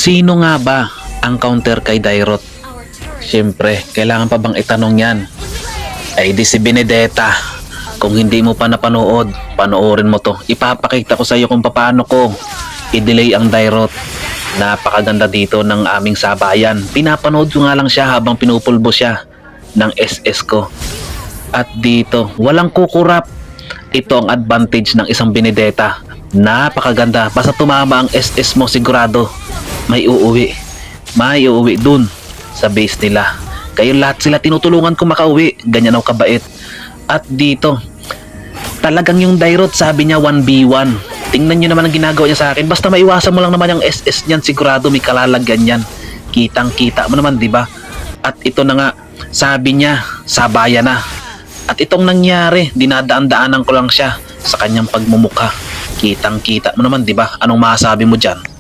Sino nga ba ang counter kay Dairot? Siyempre, kailangan pa bang itanong yan? Ay di si Benedetta. Kung hindi mo pa napanood, panoorin mo to. Ipapakita ko sa iyo kung paano ko i-delay ang Dairot. Napakaganda dito ng aming sabayan. Pinapanood ko nga lang siya habang pinupulbo siya ng SS ko. At dito, walang kukurap. Ito ang advantage ng isang Benedetta. Napakaganda. Basta tumama ang SS mo, sigurado may uuwi. May uuwi dun sa base nila. Kayo lahat sila tinutulungan ko makauwi. Ganyan ako kabait. At dito, talagang yung Dairot sabi niya 1v1. Tingnan nyo naman ang ginagawa niya sa akin. Basta maiwasan mo lang naman yung SS niyan, sigurado may kalalagyan yan. Kitang kita mo naman, di ba? At ito na nga, sabi niya, sabayan na. At itong nangyari, dinadaan-daanan ko lang siya sa kanyang pagmumukha. Kitang kita mo naman, di ba? Anong masasabi mo dyan?